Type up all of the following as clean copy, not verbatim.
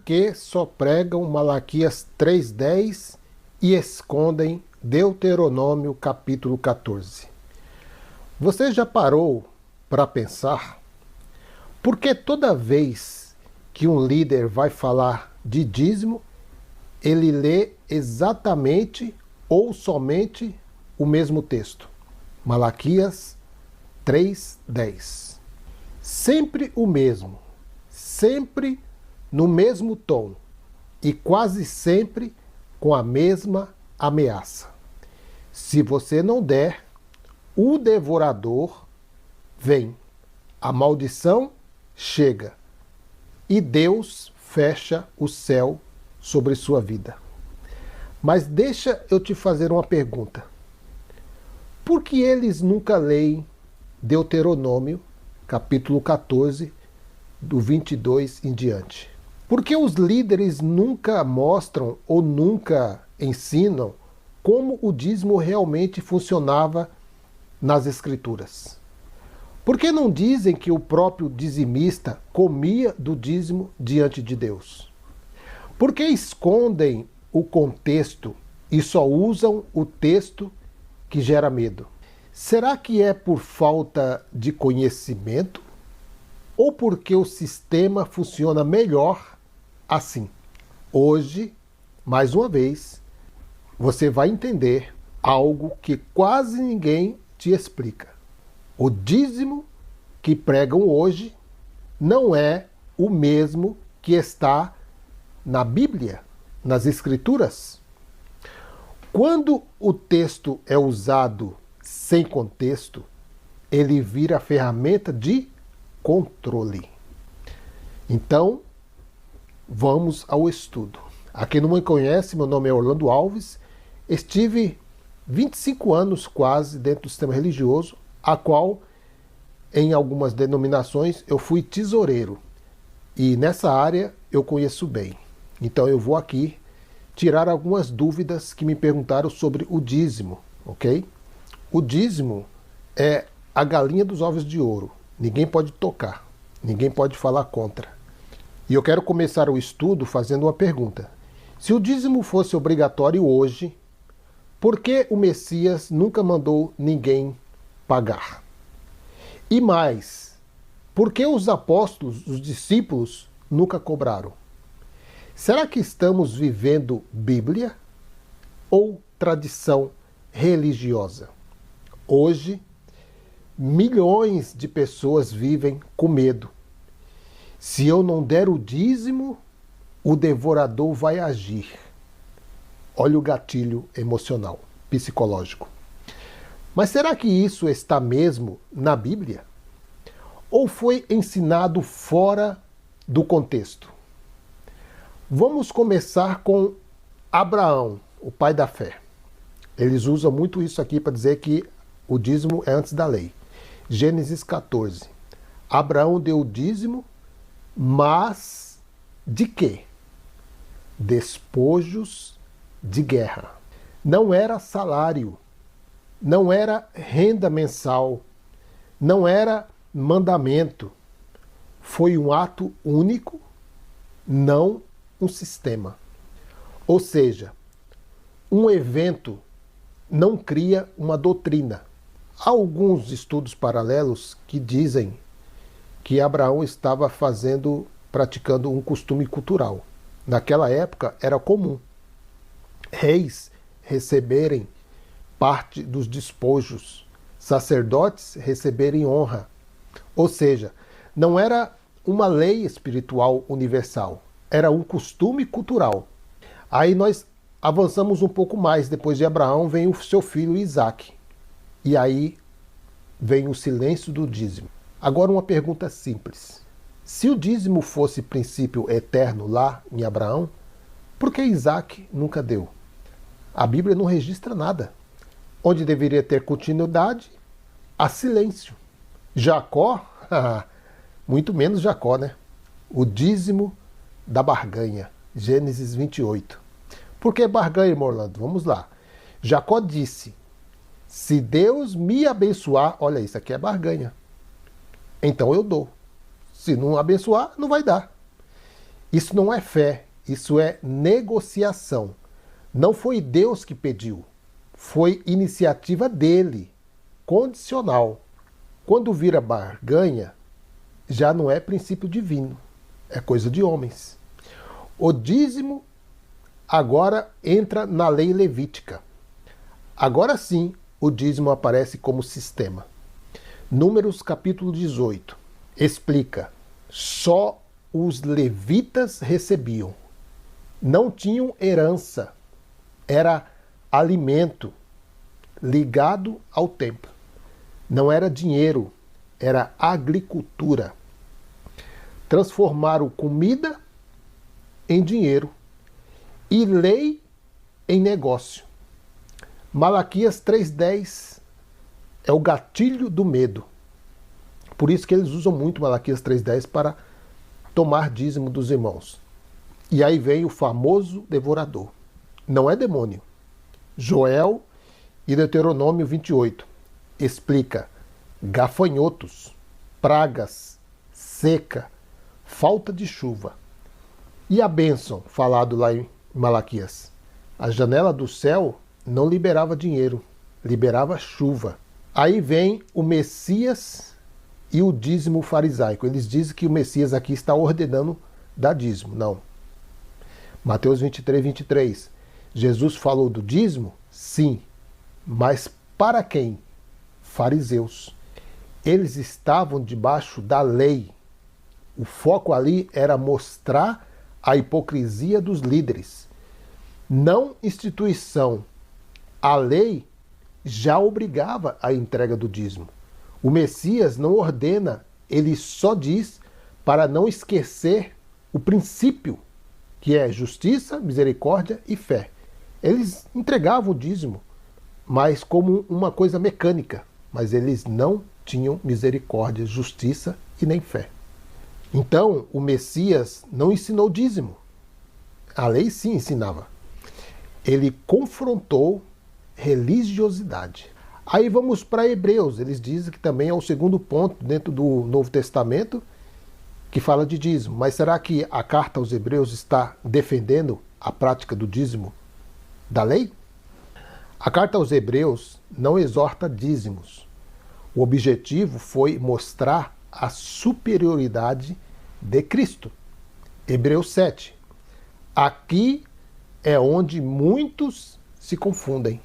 que só pregam Malaquias 3:10 e escondem Deuteronômio capítulo 14? Você já parou para pensar por que toda vez que um líder vai falar de dízimo, ele lê exatamente ou somente o mesmo texto? Malaquias 3:10. Sempre o mesmo, sempre no mesmo tom e quase sempre com a mesma ameaça. Se você não der, o devorador vem, a maldição chega e Deus fecha o céu sobre sua vida. Mas deixa eu te fazer uma pergunta. Por que eles nunca leem Deuteronômio, capítulo 14, do 22 em diante? Por que os líderes nunca mostram ou nunca ensinam como o dízimo realmente funcionava nas Escrituras? Por que não dizem que o próprio dizimista comia do dízimo diante de Deus? Por que escondem o contexto e só usam o texto que gera medo? Será que é por falta de conhecimento ou porque o sistema funciona melhor assim? Hoje, mais uma vez, você vai entender algo que quase ninguém te explica. O dízimo que pregam hoje não é o mesmo que está na Bíblia, nas Escrituras. Quando o texto é usado sem contexto, ele vira ferramenta de controle. Então, vamos ao estudo. A quem não me conhece, meu nome é Orlando Alves. Estive 25 anos quase dentro do sistema religioso, a qual, em algumas denominações, eu fui tesoureiro. E nessa área eu conheço bem. Então eu vou aqui tirar algumas dúvidas que me perguntaram sobre o dízimo, ok? O dízimo é a galinha dos ovos de ouro. Ninguém pode tocar, ninguém pode falar contra. E eu quero começar o estudo fazendo uma pergunta. Se o dízimo fosse obrigatório hoje, por que o Messias nunca mandou ninguém pagar? E mais, por que os apóstolos, os discípulos, nunca cobraram? Será que estamos vivendo Bíblia ou tradição religiosa? Hoje, milhões de pessoas vivem com medo. Se eu não der o dízimo, o devorador vai agir. Olha o gatilho emocional, psicológico. Mas será que isso está mesmo na Bíblia? Ou foi ensinado fora do contexto? Vamos começar com Abraão, o pai da fé. Eles usam muito isso aqui para dizer que o dízimo é antes da lei. Gênesis 14. Abraão deu o dízimo, mas de quê? Despojos de guerra. Não era salário, não era renda mensal, não era mandamento. Foi um ato único, não um sistema. Ou seja, um evento não cria uma doutrina. Há alguns estudos paralelos que dizem que Abraão estava praticando um costume cultural. Naquela época era comum reis receberem parte dos despojos, sacerdotes receberem honra. Ou seja, não era uma lei espiritual universal, era um costume cultural. Aí nós avançamos um pouco mais. Depois de Abraão vem o seu filho Isaac. E aí vem o silêncio do dízimo. Agora uma pergunta simples. Se o dízimo fosse princípio eterno lá em Abraão, por que Isaac nunca deu? A Bíblia não registra nada. Onde deveria ter continuidade, há silêncio. Jacó, muito menos Jacó, né? O dízimo da barganha, Gênesis 28. Por que barganha, irmão Orlando? Vamos lá. Jacó disse, se Deus me abençoar, olha isso aqui é barganha, então eu dou. Se não abençoar, não vai dar. Isso não é fé, isso é negociação. Não foi Deus que pediu, foi iniciativa dele, condicional. Quando vira barganha, já não é princípio divino, é coisa de homens. O dízimo agora entra na lei levítica. Agora sim, o dízimo aparece como sistema. Números capítulo 18 explica: só os levitas recebiam. Não tinham herança, era alimento ligado ao templo. Não era dinheiro, era agricultura. Transformaram comida em dinheiro e lei em negócio. Malaquias 3,10 é o gatilho do medo. Por isso que eles usam muito Malaquias 3,10 para tomar dízimo dos irmãos. E aí vem o famoso devorador. Não é demônio. Joel e Deuteronômio 28 explica gafanhotos, pragas, seca, falta de chuva. E a bênção, falado lá em Malaquias? A janela do céu não liberava dinheiro, liberava chuva. Aí vem o Messias e o dízimo farisaico. Eles dizem que o Messias aqui está ordenando dar dízimo. Não. Mateus 23. Jesus falou do dízimo? Sim. Mas para quem? Fariseus. Eles estavam debaixo da lei. O foco ali era mostrar a hipocrisia dos líderes. Não instituição. A lei já obrigava a entrega do dízimo. O Messias não ordena, ele só diz para não esquecer o princípio, que é justiça, misericórdia e fé. Eles entregavam o dízimo, mas como uma coisa mecânica, mas eles não tinham misericórdia, justiça e nem fé. Então, o Messias não ensinou dízimo. A lei sim ensinava. Ele confrontou religiosidade. Aí vamos para Hebreus. Eles dizem que também é o segundo ponto dentro do Novo Testamento que fala de dízimo. Mas será que a carta aos Hebreus está defendendo a prática do dízimo da lei? A carta aos Hebreus não exorta dízimos. O objetivo foi mostrar a superioridade de Cristo. Hebreus 7. Aqui é onde muitos se confundem.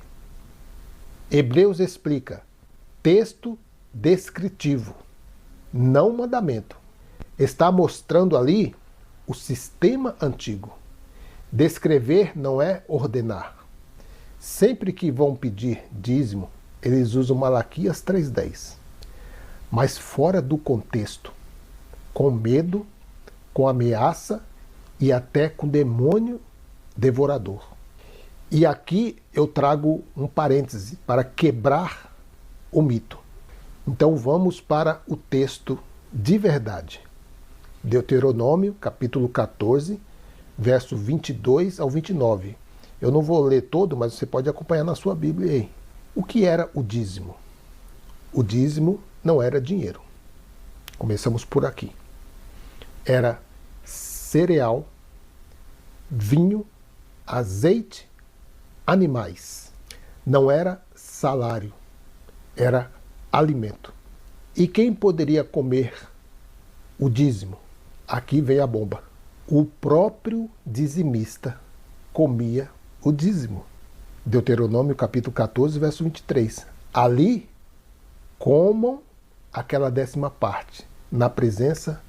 Hebreus explica: texto descritivo, não mandamento. Está mostrando ali o sistema antigo. Descrever não é ordenar. Sempre que vão pedir dízimo, eles usam Malaquias 3,10. Mas fora do contexto, com medo, com ameaça e até com demônio devorador. E aqui eu trago um parêntese para quebrar o mito. Então vamos para o texto de verdade. Deuteronômio, capítulo 14, verso 22 ao 29. Eu não vou ler todo, mas você pode acompanhar na sua Bíblia aí. O que era o dízimo? O dízimo não era dinheiro. Começamos por aqui. Era cereal, vinho, azeite, animais. Não era salário, era alimento. E quem poderia comer o dízimo? Aqui vem a bomba. O próprio dizimista comia o dízimo. Deuteronômio capítulo 14, verso 23. Ali comam aquela 10ª na presença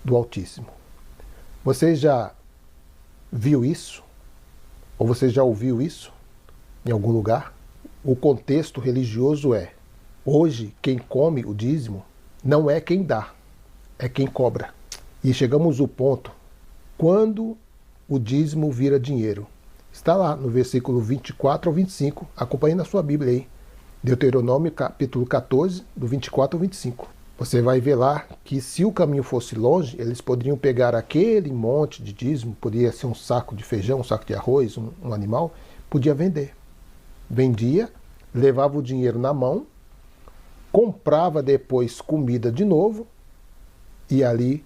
do Altíssimo. Você já viu isso? Ou você já ouviu isso em algum lugar? O contexto religioso é: hoje quem come o dízimo não é quem dá, é quem cobra. E chegamos ao ponto, quando o dízimo vira dinheiro? Está lá no versículo 24 ao 25, acompanhe na sua Bíblia aí. Deuteronômio capítulo 14, do 24 ao 25. Você vai ver lá que se o caminho fosse longe, eles poderiam pegar aquele monte de dízimo, poderia ser um saco de feijão, um saco de arroz, um animal, podia vender. Vendia, levava o dinheiro na mão, comprava depois comida de novo e ali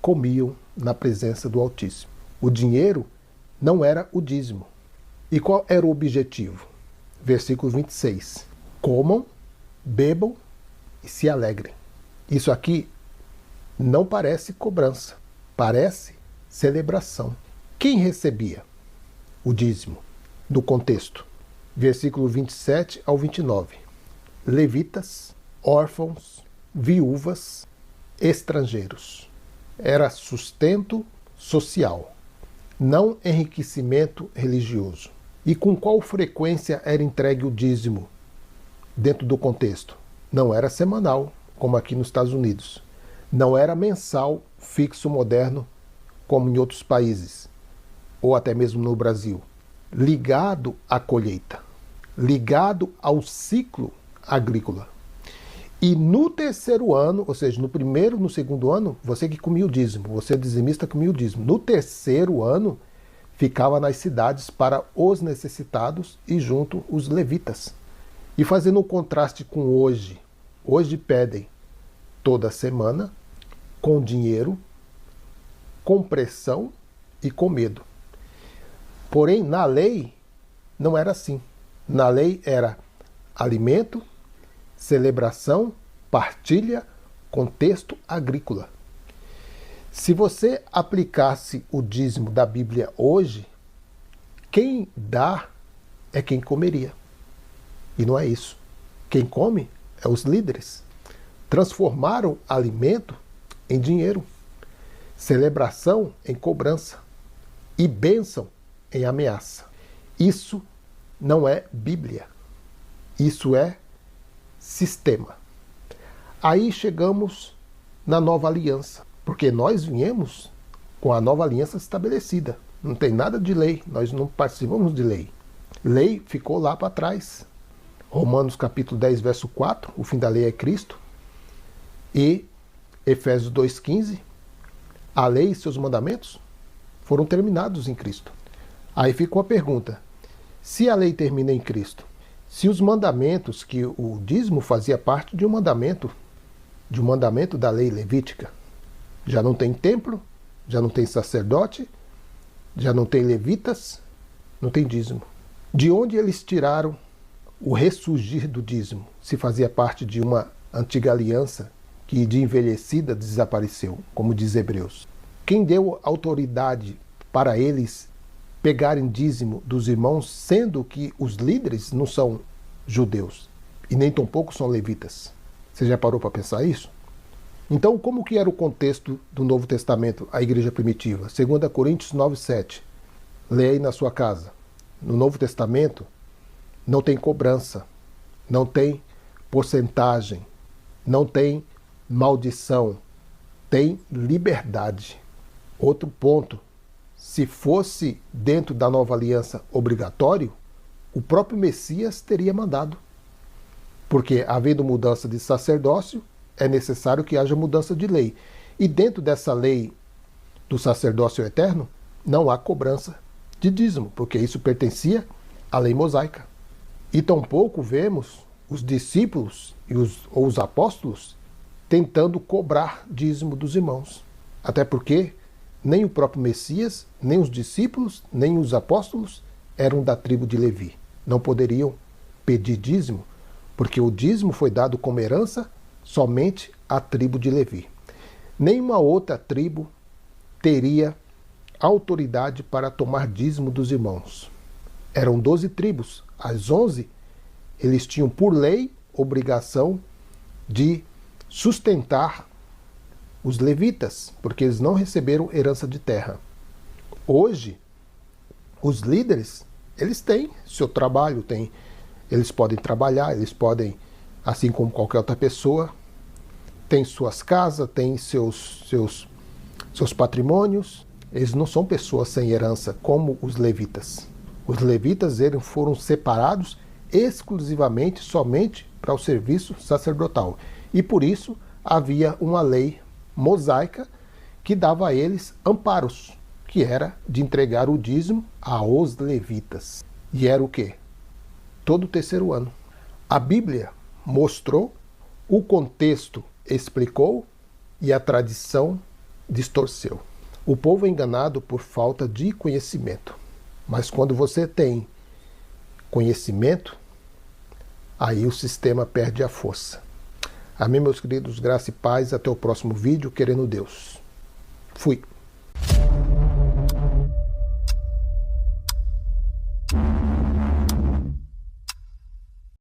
comiam na presença do Altíssimo. O dinheiro não era o dízimo. E qual era o objetivo? Versículo 26. Comam, bebam e se alegrem. Isso aqui não parece cobrança, parece celebração. Quem recebia o dízimo? Do contexto. Versículo 27 ao 29. Levitas, órfãos, viúvas, estrangeiros. Era sustento social, não enriquecimento religioso. E com qual frequência era entregue o dízimo dentro do contexto? Não era semanal, como aqui nos Estados Unidos. Não era mensal, fixo, moderno, como em outros países, ou até mesmo no Brasil. Ligado à colheita, ligado ao ciclo agrícola. E no terceiro ano, ou seja, no primeiro, no segundo ano, você que comia o dízimo, você dizimista comia o dízimo. No terceiro ano, ficava nas cidades para os necessitados e junto os levitas. E fazendo um contraste com hoje, hoje pedem toda semana, com dinheiro, com pressão e com medo. Porém, na lei, não era assim. Na lei era alimento, celebração, partilha, contexto agrícola. Se você aplicasse o dízimo da Bíblia hoje, quem dá é quem comeria. E não é isso. Quem come é os líderes. Transformaram alimento em dinheiro, celebração em cobrança e bênção em ameaça. Isso não é Bíblia. Isso é sistema. Aí chegamos na nova aliança. Porque nós viemos com a nova aliança estabelecida. Não tem nada de lei, nós não participamos de lei. Lei ficou lá para trás. Romanos capítulo 10, verso 4, o fim da lei é Cristo. E Efésios 2,15, a lei e seus mandamentos foram terminados em Cristo. Aí fica uma pergunta, se a lei termina em Cristo, se os mandamentos, que o dízimo fazia parte de um mandamento da lei levítica, já não tem templo, já não tem sacerdote, já não tem levitas, não tem dízimo. De onde eles tiraram o ressurgir do dízimo, se fazia parte de uma antiga aliança que de envelhecida desapareceu, como diz Hebreus? Quem deu autoridade para eles pegarem dízimo dos irmãos, sendo que os líderes não são judeus e nem tampouco são levitas? Você já parou para pensar isso? Então, como que era o contexto do Novo Testamento, a igreja primitiva? 2 Coríntios 9:7. Leia aí na sua casa. No Novo Testamento, não tem cobrança, não tem porcentagem, não tem maldição, tem liberdade. Outro ponto, se fosse dentro da nova aliança obrigatório, o próprio Messias teria mandado. Porque, havendo mudança de sacerdócio, é necessário que haja mudança de lei. E dentro dessa lei do sacerdócio eterno, não há cobrança de dízimo, porque isso pertencia à lei mosaica. E tampouco vemos os discípulos ou os apóstolos tentando cobrar dízimo dos irmãos. Até porque nem o próprio Messias, nem os discípulos, nem os apóstolos eram da tribo de Levi. Não poderiam pedir dízimo, porque o dízimo foi dado como herança somente à tribo de Levi. Nenhuma outra tribo teria autoridade para tomar dízimo dos irmãos. Eram 12 tribos. As 11, eles tinham por lei obrigação de sustentar os levitas, porque eles não receberam herança de terra. Hoje, os líderes, eles têm seu trabalho, eles podem trabalhar, eles podem, assim como qualquer outra pessoa, tem suas casas, tem seus patrimônios. Eles não são pessoas sem herança, como os levitas. Os levitas foram separados exclusivamente, somente para o serviço sacerdotal. E por isso havia uma lei mosaica que dava a eles amparos, que era de entregar o dízimo aos levitas. E era o quê? Todo o terceiro ano. A Bíblia mostrou, o contexto explicou e a tradição distorceu. O povo é enganado por falta de conhecimento. Mas quando você tem conhecimento, aí o sistema perde a força. Amém, meus queridos, graça e paz. Até o próximo vídeo, querendo Deus. Fui.